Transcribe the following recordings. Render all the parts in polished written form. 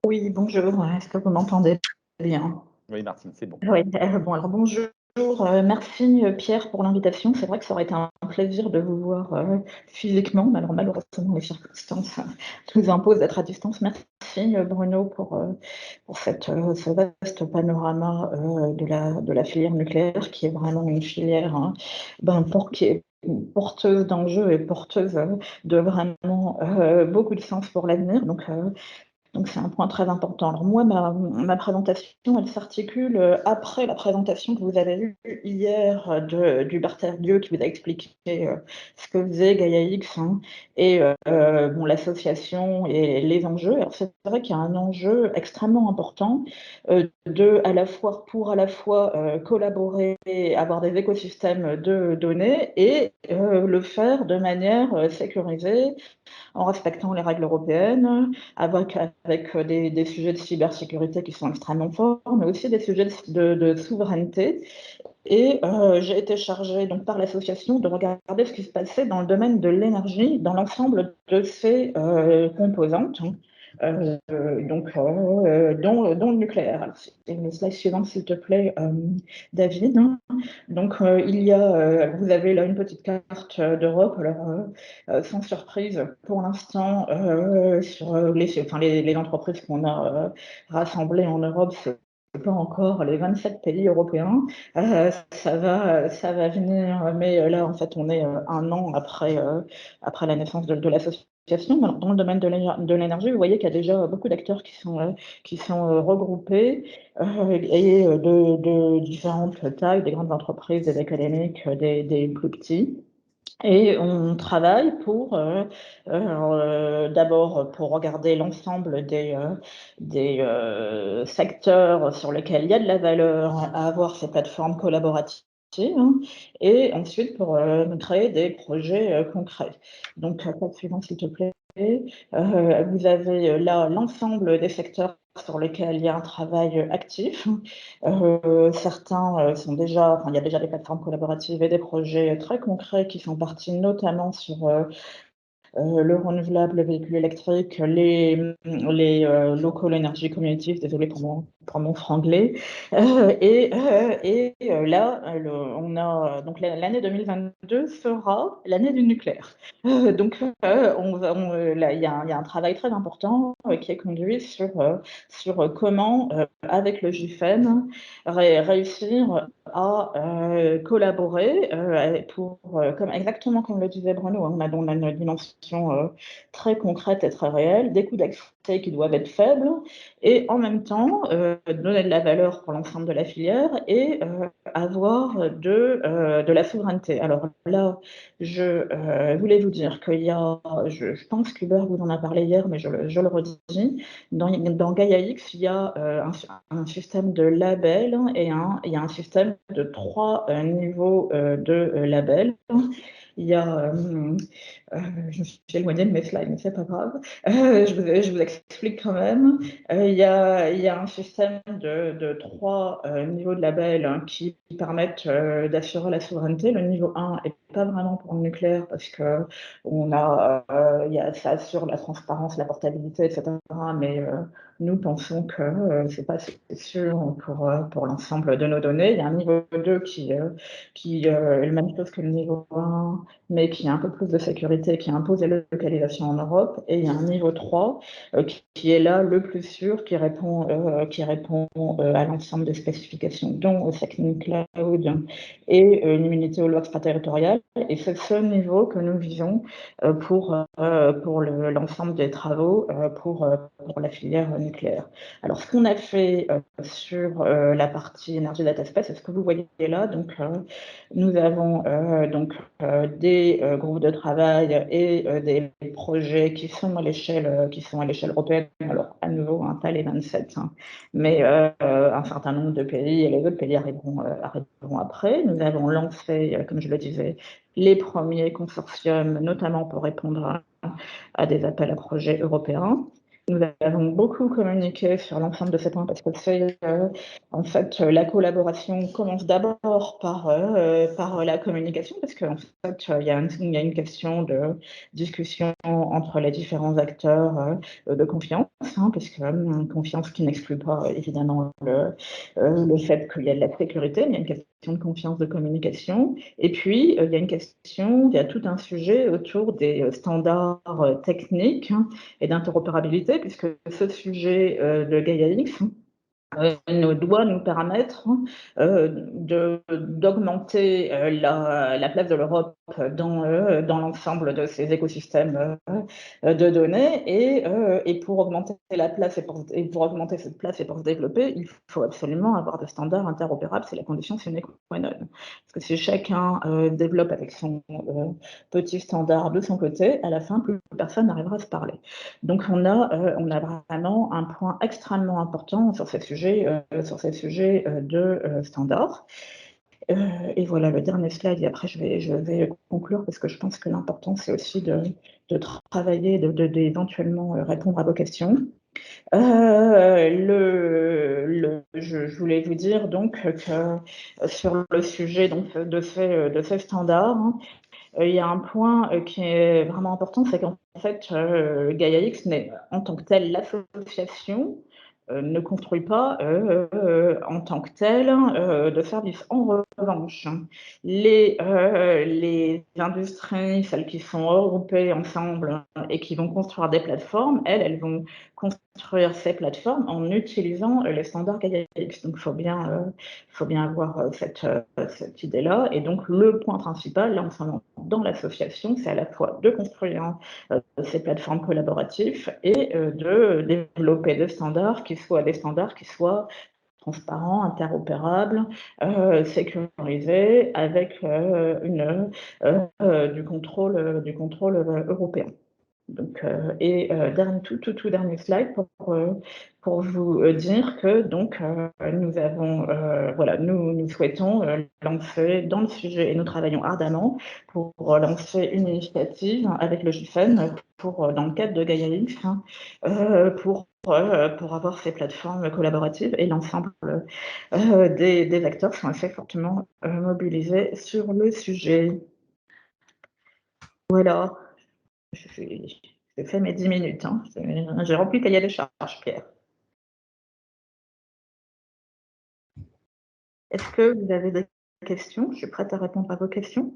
Oui, bonjour, est-ce que vous m'entendez bien? Oui, Martine, c'est bon. Oui, bon, alors bonjour, merci, Pierre, pour l'invitation. C'est vrai que ça aurait été un plaisir de vous voir, physiquement, mais alors malheureusement les circonstances, nous imposent d'être à distance. Merci, Bruno, pour ce vaste panorama, de la filière nucléaire qui est vraiment une filière, hein, qui est porteuse d'enjeux et porteuse, de vraiment, beaucoup de sens pour l'avenir. Donc c'est un point très important. Alors moi, ma présentation, elle s'articule après la présentation que vous avez eue hier d'Hubert Dieu qui vous a expliqué ce que faisait Gaia X, hein, et bon, l'association et les enjeux. Alors c'est vrai qu'il y a un enjeu extrêmement important à la fois collaborer, avoir des écosystèmes de données et le faire de manière sécurisée en respectant les règles européennes, avec des sujets de cybersécurité qui sont extrêmement forts, mais aussi des sujets de souveraineté. Et j'ai été chargée donc, par l'association de regarder ce qui se passait dans le domaine de l'énergie, dans l'ensemble de ses composantes, hein. Dont le nucléaire. Alors, une slide suivante, s'il te plaît, David. Donc, vous avez là une petite carte d'Europe. Alors, sans surprise, pour l'instant, sur les entreprises qu'on a rassemblées en Europe, c'est pas encore les 27 pays européens. Ça va venir, mais là, en fait, on est un an après la naissance de l'association. Dans le domaine de l'énergie, vous voyez qu'il y a déjà beaucoup d'acteurs qui sont regroupés et de différentes tailles, des grandes entreprises, des académiques, des plus petits. Et on travaille d'abord pour regarder l'ensemble des secteurs sur lesquels il y a de la valeur à avoir ces plateformes collaboratives, hein, et ensuite pour créer des projets concrets. Donc, slide suivant, s'il te plaît. Vous avez là l'ensemble des secteurs sur lesquels il y a un travail actif. Certains sont déjà, enfin, il y a déjà des plateformes collaboratives et des projets très concrets qui sont partis notamment sur le renouvelable, le véhicule électrique, les local energy communities, désolé pour mon franglais. Là, on a donc l'année 2022 sera l'année du nucléaire. Là, il y a un travail très important qui est conduit sur comment, avec le GIFEN, réussir à collaborer exactement comme le disait Bruno, hein, on a une dimension très concrète et très réelle, des coûts d'accès qui doivent être faibles et en même temps donner de la valeur pour l'ensemble de la filière et avoir de la souveraineté. Alors là, je voulais vous dire je pense qu'Hubert vous en a parlé hier, mais je le redis, dans Gaia X, il y a un système de labels et il y a un système de 3 niveaux de labels. Il y a, je me suis éloignée de mes slides, mais c'est pas grave. Je vous explique quand même. Il y a un système de 3 niveaux de labels, hein, qui permettent d'assurer la souveraineté. Le niveau 1 est pas vraiment pour le nucléaire parce que ça assure la transparence, la portabilité, etc. Mais nous pensons que c'est pas assez sûr pour l'ensemble de nos données. Il y a un niveau 2 qui est la même chose que le niveau 1, mais qui a un peu plus de sécurité, qui impose la localisation en Europe. Et il y a un niveau 3 qui est là le plus sûr, qui répond à l'ensemble des spécifications, dont Second Cloud et une immunité aux lois extraterritoriales. Et c'est ce niveau que nous visons pour l'ensemble des travaux pour la filière nucléaire. Alors, ce qu'on a fait sur la partie énergie data space, c'est ce que vous voyez là. Donc, nous avons des groupes de travail et des projets qui sont à l'échelle européenne. Alors, à nouveau, pas les 27, hein, mais un certain nombre de pays, et les autres pays arriveront après. Nous avons lancé, comme je le disais, les premiers consortiums, notamment pour répondre à des appels à projets européens. nous avons beaucoup communiqué sur l'ensemble de ces points parce que c'est, en fait, la collaboration commence d'abord par la communication parce qu'en fait, il y a une question de discussion entre les différents acteurs, de confiance, hein, puisque, confiance qui n'exclut pas évidemment le fait qu'il y a de la sécurité, mais il y a une question de confiance, de communication. Et puis, il y a tout un sujet autour des standards techniques, hein, et d'interopérabilité, puisque ce sujet de Gaia-X doit nous permettre d'augmenter la place de l'Europe dans l'ensemble de ces écosystèmes de données et pour augmenter la place et pour augmenter cette place et pour se développer, il faut absolument avoir des standards interopérables, c'est la condition sine qua non. Parce que si chacun développe avec son petit standard de son côté, à la fin, plus personne n'arrivera à se parler. Donc on a vraiment un point extrêmement important sur ces sujets de standards. Et voilà le dernier slide, et après je vais conclure parce que je pense que l'important c'est aussi de travailler, d'éventuellement répondre à vos questions. Je voulais vous dire donc que sur le sujet donc de ces standards, hein, il y a un point qui est vraiment important, c'est qu'en fait, Gaia-X n'est en tant que telle l'association ne construit pas en tant que telle de services. En revanche, les industries, celles qui sont regroupées ensemble et qui vont construire des plateformes, elles vont construire ces plateformes en utilisant les standards Gaia-X. Donc, faut bien avoir cette idée-là. Et donc, le point principal, là, en ce moment, dans l'association, c'est à la fois de construire ces plateformes collaboratives et de développer des standards qui soient transparents, interopérables, sécurisés, avec du contrôle européen. Donc, tout dernier slide pour vous dire que donc nous souhaitons lancer dans le sujet et nous travaillons ardemment pour lancer une initiative avec le GIFEN dans le cadre de Gaia-X, hein, pour avoir ces plateformes collaboratives, et l'ensemble des acteurs sont assez fortement mobilisés sur le sujet. Voilà. J'ai fait mes 10 minutes. Hein. J'ai rempli le cahier des charges, Pierre. Est-ce que vous avez des questions? Je suis prête à répondre à vos questions.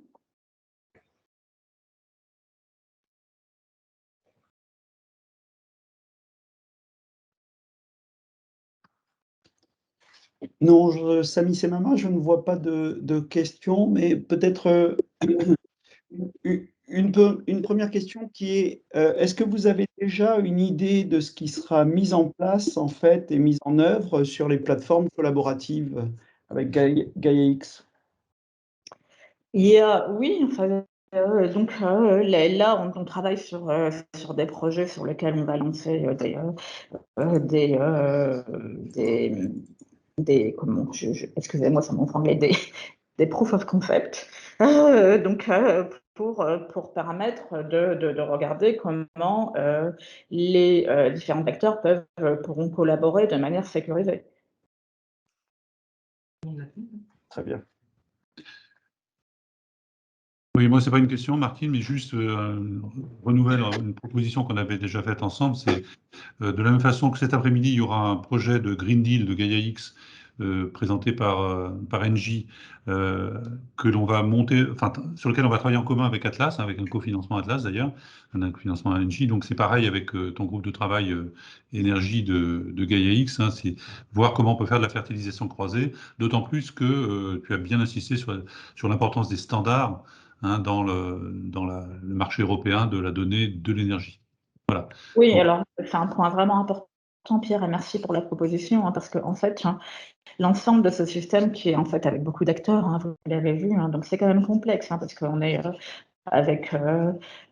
Non, Samy Semama, je ne vois pas de questions, mais peut-être une première question qui est, est-ce que vous avez déjà une idée de ce qui sera mis en place, en fait, et mis en œuvre sur les plateformes collaboratives avec Gaia-X? Oui, enfin, donc là, on travaille sur des projets sur lesquels on va lancer excusez-moi, ça m'enfanglait, des proof of concept, donc pour permettre de regarder comment les différents acteurs pourront collaborer de manière sécurisée. Très bien. Oui, moi, c'est pas une question, Martine, mais juste renouvelle une proposition qu'on avait déjà faite ensemble. C'est de la même façon que cet après-midi, il y aura un projet de Green Deal de Gaia-X présenté par Engie, que l'on va monter, enfin, sur lequel on va travailler en commun avec Atlas, avec un cofinancement Atlas d'ailleurs, un cofinancement Engie. Donc c'est pareil avec ton groupe de travail énergie de Gaia-X, hein, c'est voir comment on peut faire de la fertilisation croisée, d'autant plus que tu as bien insisté sur l'importance des standards, hein, dans le marché européen de la donnée de l'énergie. Voilà. Oui, Donc, alors c'est un point vraiment important, Pierre, et merci pour la proposition, hein, parce qu'en fait, hein, l'ensemble de ce système qui est en fait avec beaucoup d'acteurs, hein, vous l'avez vu, hein, donc c'est quand même complexe, hein, parce qu'on est avec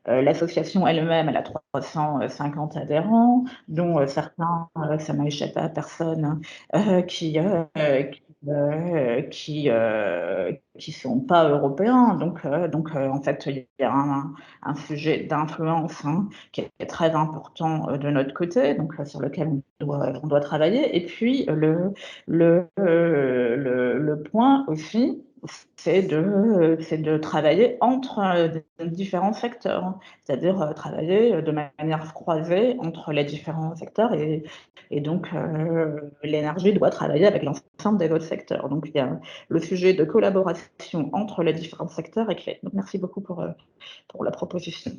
l'association elle-même, elle a 350 adhérents, dont certains, ça n'a échappé à personne, qui qui sont pas européens. Donc, en fait, il y a un sujet d'influence, hein, qui est très important de notre côté, donc sur lequel on doit travailler. Et puis le point aussi, c'est de travailler entre différents secteurs, c'est-à-dire travailler de manière croisée entre les différents secteurs et donc l'énergie doit travailler avec l'ensemble des autres secteurs. Donc il y a le sujet de collaboration entre les différents secteurs est clé. Donc merci beaucoup pour la proposition.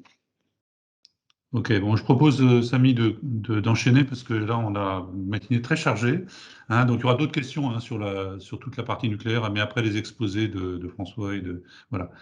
Ok, bon, je propose, Samy, d'enchaîner parce que là, on a une matinée très chargée, hein. Donc, il y aura d'autres questions, hein, sur toute la partie nucléaire, mais après les exposés de François et de voilà.